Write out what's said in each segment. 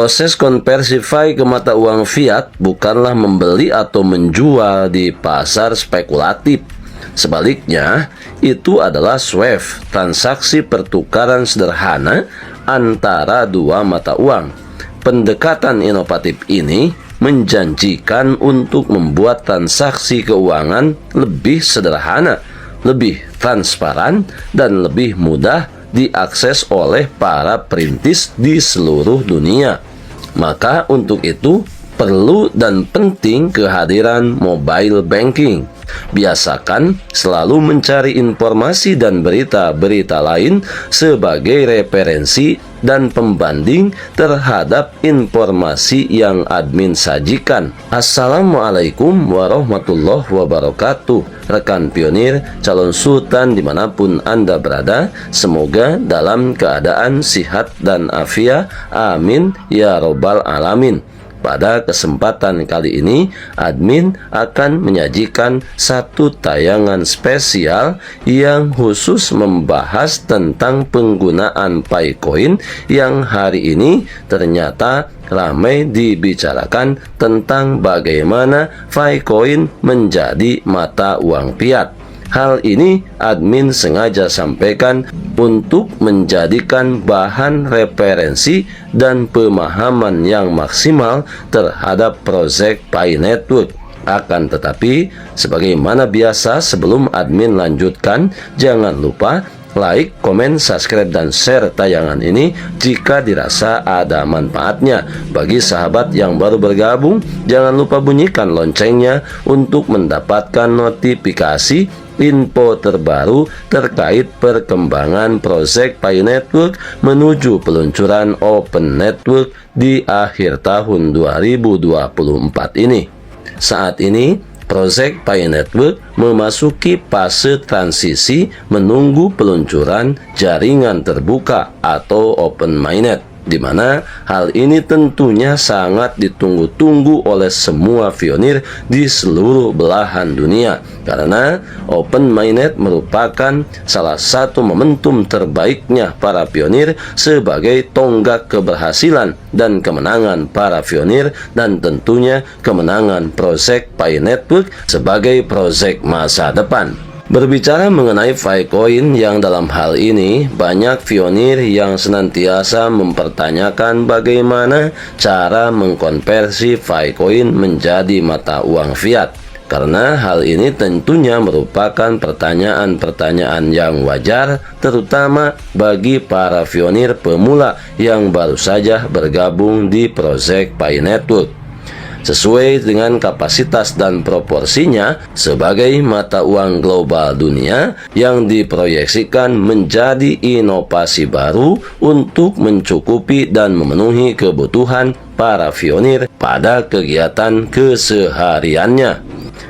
Proses konversi FI ke mata uang fiat bukanlah membeli atau menjual di pasar spekulatif. Sebaliknya, itu adalah SWIFT, transaksi pertukaran sederhana antara dua mata uang. Pendekatan inovatif ini menjanjikan untuk membuat transaksi keuangan lebih sederhana, lebih transparan, dan lebih mudah diakses oleh para perintis di seluruh dunia. Maka untuk itu perlu dan penting kehadiran mobile banking. Biasakan selalu mencari informasi dan berita-berita lain sebagai referensi dan pembanding terhadap informasi yang admin sajikan. Assalamualaikum warahmatullahi wabarakatuh. Rekan pionir, calon sultan dimanapun Anda berada, semoga dalam keadaan sihat dan afiat. Amin ya robbal alamin. Pada kesempatan kali ini, admin akan menyajikan satu tayangan spesial yang khusus membahas tentang penggunaan Picoin yang hari ini ternyata ramai dibicarakan tentang bagaimana Picoin menjadi mata uang fiat. Hal ini admin sengaja sampaikan untuk menjadikan bahan referensi dan pemahaman yang maksimal terhadap proyek Pi Network. Akan tetapi, sebagaimana biasa sebelum admin lanjutkan, jangan lupa like, komen, subscribe, dan share tayangan ini jika dirasa ada manfaatnya. Bagi sahabat yang baru bergabung, jangan lupa bunyikan loncengnya untuk mendapatkan notifikasi info terbaru terkait perkembangan proyek Pi Network menuju peluncuran Open Network di akhir tahun 2024 ini. Saat ini, proyek Pi Network memasuki fase transisi menunggu peluncuran jaringan terbuka atau Open Mainnet, di mana hal ini tentunya sangat ditunggu-tunggu oleh semua pionir di seluruh belahan dunia, karena Open Mainnet merupakan salah satu momentum terbaiknya para pionir sebagai tonggak keberhasilan dan kemenangan para pionir, dan tentunya kemenangan proyek Pi Network sebagai proyek masa depan. Berbicara mengenai Picoin, yang dalam hal ini banyak pionir yang senantiasa mempertanyakan bagaimana cara mengkonversi Picoin menjadi mata uang fiat. Karena hal ini tentunya merupakan pertanyaan-pertanyaan yang wajar, terutama bagi para pionir pemula yang baru saja bergabung di proyek Pi Network. Sesuai dengan kapasitas dan proporsinya sebagai mata uang global dunia yang diproyeksikan menjadi inovasi baru untuk mencukupi dan memenuhi kebutuhan para pionir pada kegiatan kesehariannya.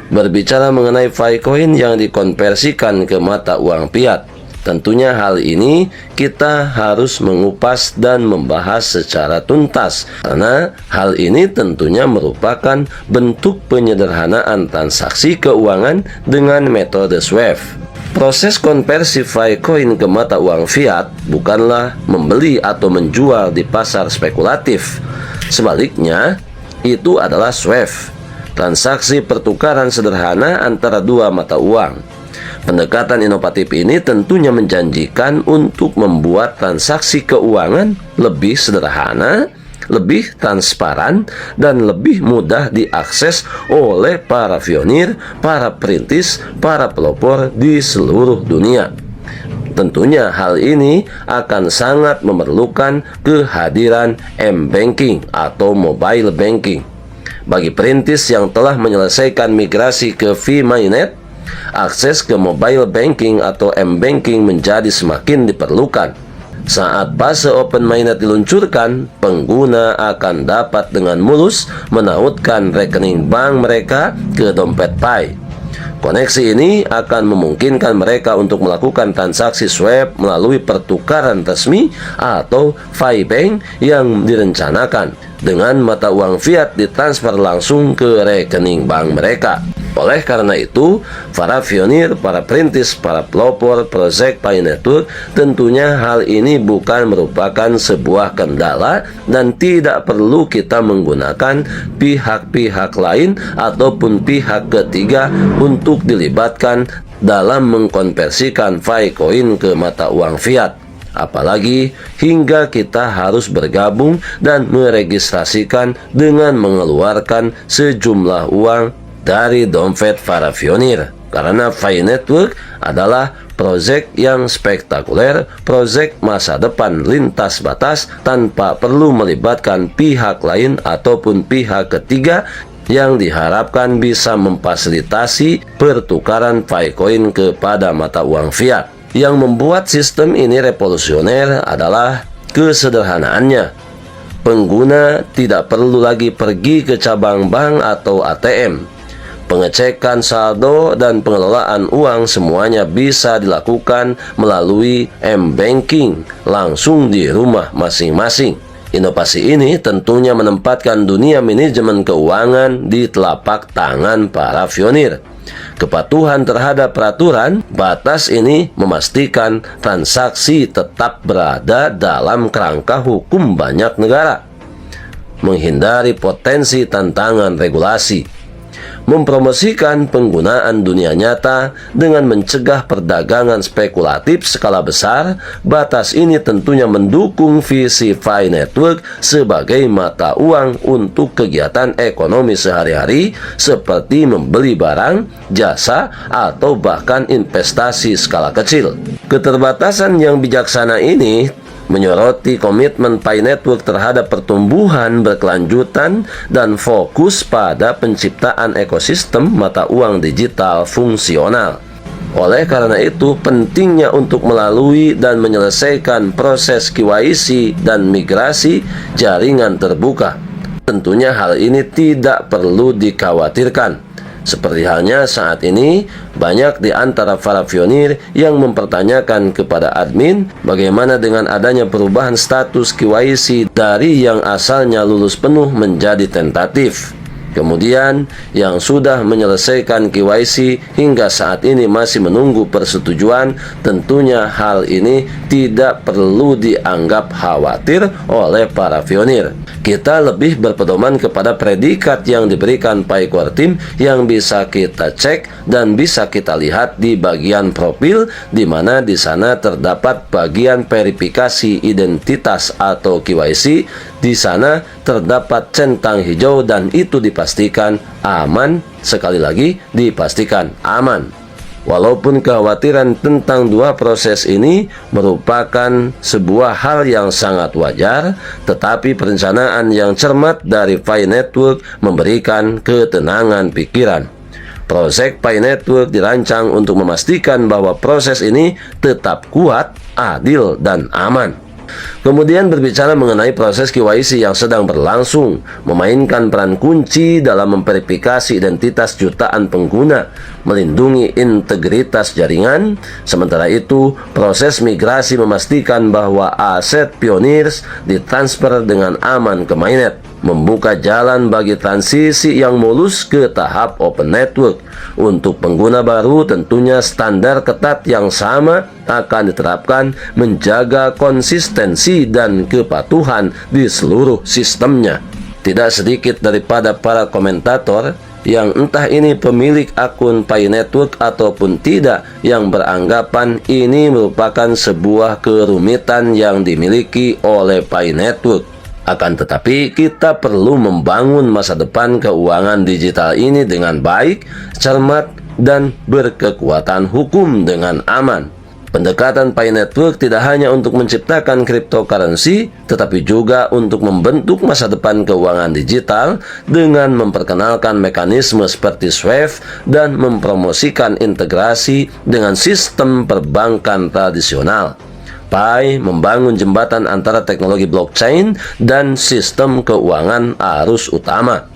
Berbicara mengenai Picoin yang dikonversikan ke mata uang fiat, tentunya hal ini kita harus mengupas dan membahas secara tuntas, karena hal ini tentunya merupakan bentuk penyederhanaan transaksi keuangan dengan metode SWIFT. Proses konversi Picoin ke mata uang fiat bukanlah membeli atau menjual di pasar spekulatif. Sebaliknya, itu adalah SWIFT, transaksi pertukaran sederhana antara dua mata uang. Pendekatan inovatif ini tentunya menjanjikan untuk membuat transaksi keuangan lebih sederhana, lebih transparan, dan lebih mudah diakses oleh para pionir, para perintis, para pelopor di seluruh dunia. Tentunya hal ini akan sangat memerlukan kehadiran M-Banking atau Mobile Banking. Bagi perintis yang telah menyelesaikan migrasi ke V-Mainnet, akses ke mobile banking atau M-Banking menjadi semakin diperlukan. Saat fase Open Mainnet diluncurkan, pengguna akan dapat dengan mulus menautkan rekening bank mereka ke dompet Pi. Koneksi ini akan memungkinkan mereka untuk melakukan transaksi SWIFT melalui pertukaran resmi atau Pi Bank yang direncanakan, dengan mata uang fiat ditransfer langsung ke rekening bank mereka. Oleh karena itu, para pionir, para perintis, para pelopor proyek Pi Network, tentunya hal ini bukan merupakan sebuah kendala dan tidak perlu kita menggunakan pihak-pihak lain ataupun pihak ketiga untuk dilibatkan dalam mengkonversikan Ficoin ke mata uang fiat. Apalagi hingga kita harus bergabung dan meregistrasikan dengan mengeluarkan sejumlah uang dari dompet para pionir. Karena Pi Network adalah proyek yang spektakuler, proyek masa depan lintas batas tanpa perlu melibatkan pihak lain ataupun pihak ketiga yang diharapkan bisa memfasilitasi pertukaran Ficoin kepada mata uang fiat. Yang membuat sistem ini revolusioner adalah kesederhanaannya. Pengguna tidak perlu lagi pergi ke cabang bank atau ATM. Pengecekan saldo dan pengelolaan uang semuanya bisa dilakukan melalui m-banking langsung di rumah masing-masing. Inovasi ini tentunya menempatkan dunia manajemen keuangan di telapak tangan para pionir. Kepatuhan terhadap peraturan batas ini memastikan transaksi tetap berada dalam kerangka hukum banyak negara, menghindari potensi tantangan regulasi, mempromosikan penggunaan dunia nyata dengan mencegah perdagangan spekulatif skala besar. Batas ini tentunya mendukung visi Pi Network sebagai mata uang untuk kegiatan ekonomi sehari-hari seperti membeli barang, jasa, atau bahkan investasi skala kecil. Keterbatasan yang bijaksana ini menyoroti komitmen Pi Network terhadap pertumbuhan berkelanjutan dan fokus pada penciptaan ekosistem mata uang digital fungsional. Oleh karena itu, pentingnya untuk melalui dan menyelesaikan proses KYC dan migrasi jaringan terbuka. Tentunya hal ini tidak perlu dikhawatirkan. Seperti halnya saat ini, banyak di antara para pionir yang mempertanyakan kepada admin bagaimana dengan adanya perubahan status KYC dari yang asalnya lulus penuh menjadi tentatif. Kemudian, yang sudah menyelesaikan KYC hingga saat ini masih menunggu persetujuan, tentunya hal ini tidak perlu dianggap khawatir oleh para pionir. Kita lebih berpedoman kepada predikat yang diberikan Pi Core Team yang bisa kita cek dan bisa kita lihat di bagian profil, di mana di sana terdapat bagian verifikasi identitas atau KYC. Di sana terdapat centang hijau dan itu dipastikan aman. Sekali lagi, dipastikan aman. Walaupun kekhawatiran tentang dua proses ini merupakan sebuah hal yang sangat wajar, tetapi perencanaan yang cermat dari Pi Network memberikan ketenangan pikiran. Proyek Pi Network dirancang untuk memastikan bahwa proses ini tetap kuat, adil, dan aman. Kemudian berbicara mengenai proses KYC yang sedang berlangsung, memainkan peran kunci dalam memverifikasi identitas jutaan pengguna, melindungi integritas jaringan. Sementara itu, proses migrasi memastikan bahwa aset pioneers ditransfer dengan aman ke mainnet, membuka jalan bagi transisi yang mulus ke tahap open network. Untuk pengguna baru, tentunya standar ketat yang sama akan diterapkan menjaga konsistensi dan kepatuhan di seluruh sistemnya. Tidak sedikit daripada para komentator yang entah ini pemilik akun Pi Network ataupun tidak yang beranggapan ini merupakan sebuah kerumitan yang dimiliki oleh Pi Network. Akan tetapi, kita perlu membangun masa depan keuangan digital ini dengan baik, cermat, dan berkekuatan hukum dengan aman. Pendekatan Pi Network tidak hanya untuk menciptakan cryptocurrency, tetapi juga untuk membentuk masa depan keuangan digital dengan memperkenalkan mekanisme seperti SWIFT dan mempromosikan integrasi dengan sistem perbankan tradisional. Pi membangun jembatan antara teknologi blockchain dan sistem keuangan arus utama.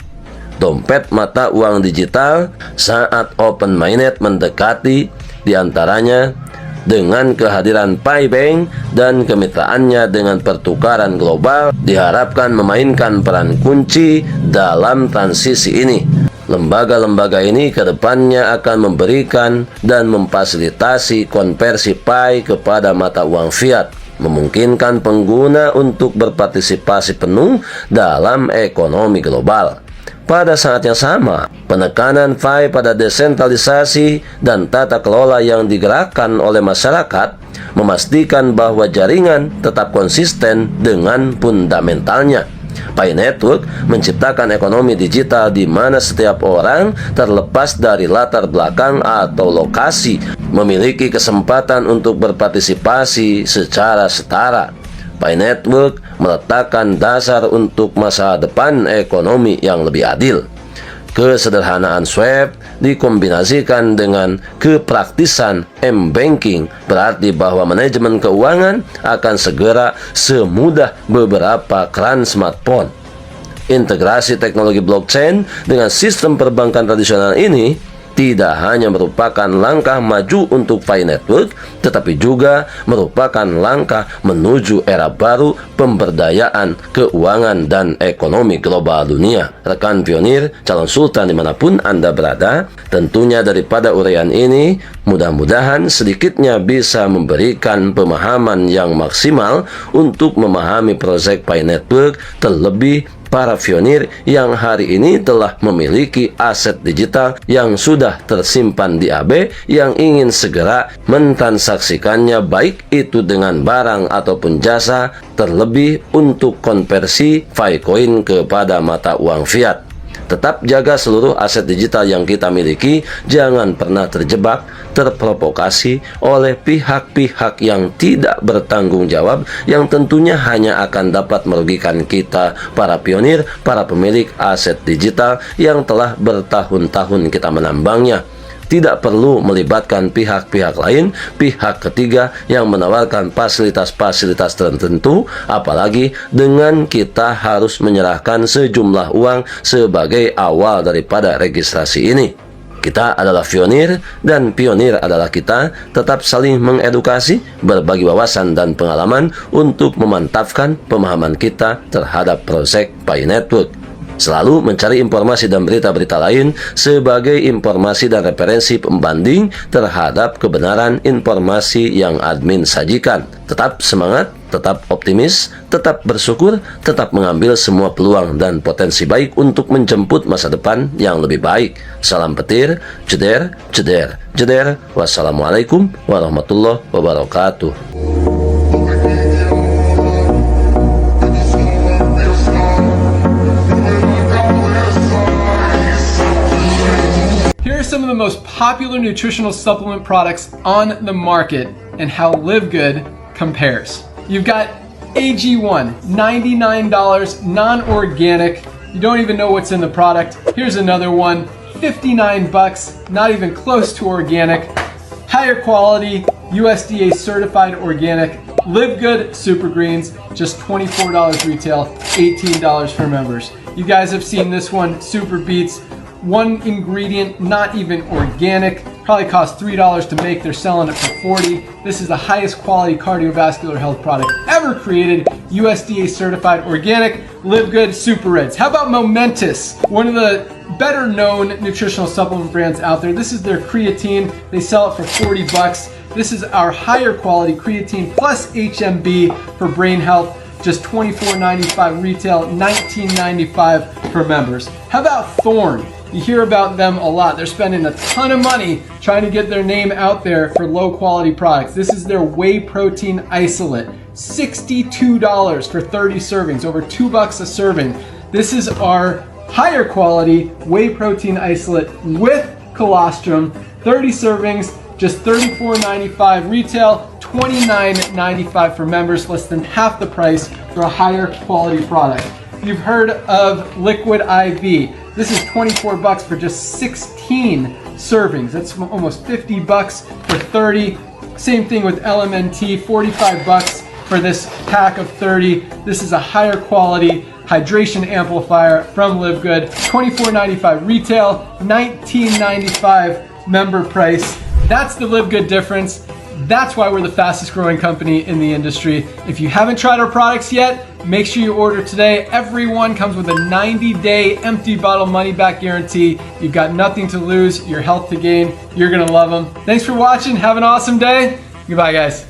Dompet mata uang digital saat open mainnet mendekati, diantaranya dengan kehadiran Pi Bank dan kemitraannya dengan pertukaran global diharapkan memainkan peran kunci dalam transisi ini. Lembaga-lembaga ini kedepannya akan memberikan dan memfasilitasi konversi PAI kepada mata uang fiat, memungkinkan pengguna untuk berpartisipasi penuh dalam ekonomi global. Pada saat yang sama, penekanan PAI pada desentralisasi dan tata kelola yang digerakkan oleh masyarakat memastikan bahwa jaringan tetap konsisten dengan fundamentalnya. PAI Network menciptakan ekonomi digital di mana setiap orang, terlepas dari latar belakang atau lokasi, memiliki kesempatan untuk berpartisipasi secara setara. PAI Network meletakkan dasar untuk masa depan ekonomi yang lebih adil. Kesederhanaan SWAP dikombinasikan dengan kepraktisan M-Banking berarti bahwa manajemen keuangan akan segera semudah beberapa keran smartphone. Integrasi teknologi blockchain dengan sistem perbankan tradisional ini tidak hanya merupakan langkah maju untuk PAI Network, tetapi juga merupakan langkah menuju era baru pemberdayaan keuangan dan ekonomi global dunia. Rekan pionir, calon sultan dimanapun Anda berada, tentunya daripada uraian ini, mudah-mudahan sedikitnya bisa memberikan pemahaman yang maksimal untuk memahami proyek PAI Network, terlebih para pionir yang hari ini telah memiliki aset digital yang sudah tersimpan di AB yang ingin segera mentransaksikannya, baik itu dengan barang ataupun jasa, terlebih untuk konversi PAI Coin kepada mata uang fiat. Tetap jaga seluruh aset digital yang kita miliki, jangan pernah terjebak, terprovokasi oleh pihak-pihak yang tidak bertanggung jawab, yang tentunya hanya akan dapat merugikan kita, para pionir, para pemilik aset digital yang telah bertahun-tahun kita menambangnya. Tidak perlu melibatkan pihak-pihak lain, pihak ketiga yang menawarkan fasilitas-fasilitas tertentu, apalagi dengan kita harus menyerahkan sejumlah uang sebagai awal daripada registrasi ini. Kita adalah pionir dan pionir adalah kita. Tetap saling mengedukasi, berbagi wawasan dan pengalaman untuk memantapkan pemahaman kita terhadap proyek PAI Network. Selalu mencari informasi dan berita-berita lain sebagai informasi dan referensi pembanding terhadap kebenaran informasi yang admin sajikan. Tetap semangat, tetap optimis, tetap bersyukur, tetap mengambil semua peluang dan potensi baik untuk menjemput masa depan yang lebih baik. Salam petir, jeder, jeder, jeder. Wassalamualaikum warahmatullahi wabarakatuh. Some of the most popular nutritional supplement products on the market and how Live Good compares. You've got AG1, $99, non-organic. You don't even know what's in the product. Here's another one, $59, not even close to organic. Higher quality, USDA certified organic. Live Good Super Greens, just $24 retail, $18 for members. You guys have seen this one, Super Beets. One ingredient, not even organic, probably cost $3 to make. They're selling it for $40. This is the highest quality cardiovascular health product ever created, USDA certified organic. Live Good Super Reds. How about Momentous, one of the better known nutritional supplement brands out there? This is their creatine. They sell it for $40. This is our higher quality creatine plus HMB for brain health. Just $24.95 retail, $19.95 for members. How about Thorne? You hear about them a lot. They're spending a ton of money trying to get their name out there for low quality products. This is their whey protein isolate, $62 for 30 servings, over $2 a serving. This is our higher quality whey protein isolate with colostrum, 30 servings, just $34.95 retail, $29.95 for members, less than half the price for a higher quality product. You've heard of Liquid IV. This is $24 for just 16 servings. That's almost $50 for 30. Same thing with LMNT, $45 for this pack of 30. This is a higher quality hydration amplifier from Live Good. $24.95 retail, $19.95 member price. That's the Live Good difference. That's why we're the fastest growing company in the industry. If you haven't tried our products yet, Make sure you order today. Every one comes with a 90-day empty bottle money-back guarantee. You've got nothing to lose, your health to gain. You're gonna love them. Thanks for watching. Have an awesome day. Goodbye, guys.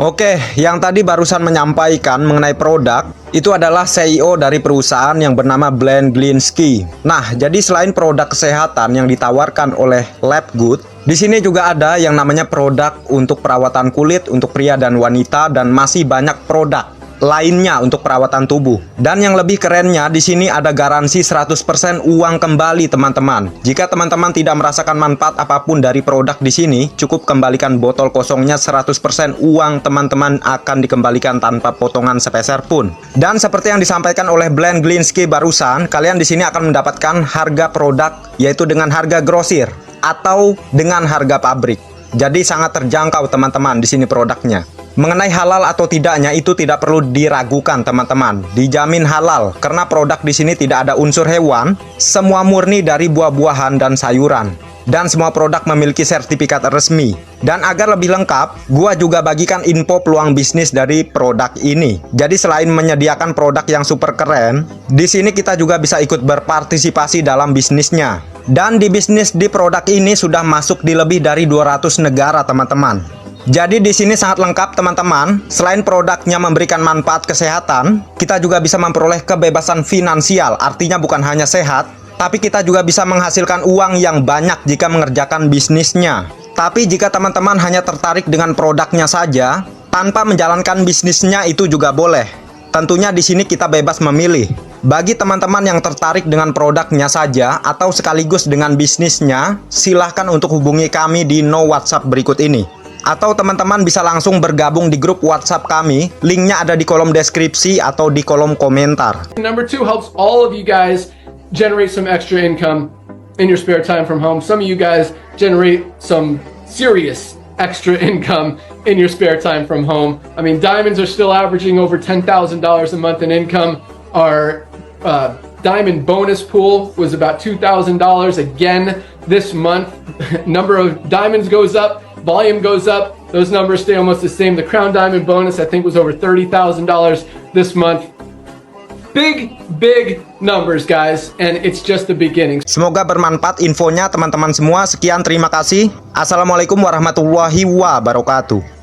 Oke, yang tadi barusan menyampaikan mengenai produk itu adalah CEO dari perusahaan yang bernama Glenn Glinsky. Nah, jadi selain produk kesehatan yang ditawarkan oleh Labgood, di sini juga ada yang namanya produk untuk perawatan kulit untuk pria dan wanita, dan masih banyak produk lainnya untuk perawatan tubuh. Dan yang lebih kerennya di sini ada garansi 100% uang kembali, teman-teman. Jika teman-teman tidak merasakan manfaat apapun dari produk di sini, cukup kembalikan botol kosongnya, 100% uang teman-teman akan dikembalikan tanpa potongan sepeser pun. Dan seperti yang disampaikan oleh Glenn Glinsky barusan, kalian di sini akan mendapatkan harga produk yaitu dengan harga grosir atau dengan harga pabrik. Jadi sangat terjangkau, teman-teman, di sini produknya. Mengenai halal atau tidaknya itu tidak perlu diragukan, teman-teman. Dijamin halal karena produk di sini tidak ada unsur hewan, semua murni dari buah-buahan dan sayuran. Dan semua produk memiliki sertifikat resmi. Dan agar lebih lengkap, gua juga bagikan info peluang bisnis dari produk ini. Jadi selain menyediakan produk yang super keren, di sini kita juga bisa ikut berpartisipasi dalam bisnisnya. Dan di bisnis di produk ini sudah masuk di lebih dari 200 negara, teman-teman. Jadi di sini sangat lengkap, teman-teman. Selain produknya memberikan manfaat kesehatan, kita juga bisa memperoleh kebebasan finansial. Artinya bukan hanya sehat, tapi kita juga bisa menghasilkan uang yang banyak jika mengerjakan bisnisnya. Tapi jika teman-teman hanya tertarik dengan produknya saja, tanpa menjalankan bisnisnya itu juga boleh. Tentunya di sini kita bebas memilih. Bagi teman-teman yang tertarik dengan produknya saja atau sekaligus dengan bisnisnya, silahkan untuk hubungi kami di no WhatsApp berikut ini. Atau teman-teman bisa langsung bergabung di grup WhatsApp kami. Linknya ada di kolom deskripsi atau di kolom komentar. Number 2 helps all of you guys generate some extra income in your spare time from home. Some of you guys generate some serious extra income in your spare time from home. I mean, diamonds are still averaging over $10,000 a month in income. Our diamond bonus pool was about $2,000 again this month. Number of diamonds goes up, volume goes up, those numbers stay almost the same. The crown diamond bonus I think was over $30,000 this month. Big numbers, guys, and it's just the beginning. Semoga bermanfaat infonya, teman-teman semua. Sekian, terima kasih. Assalamualaikum warahmatullahi wabarakatuh.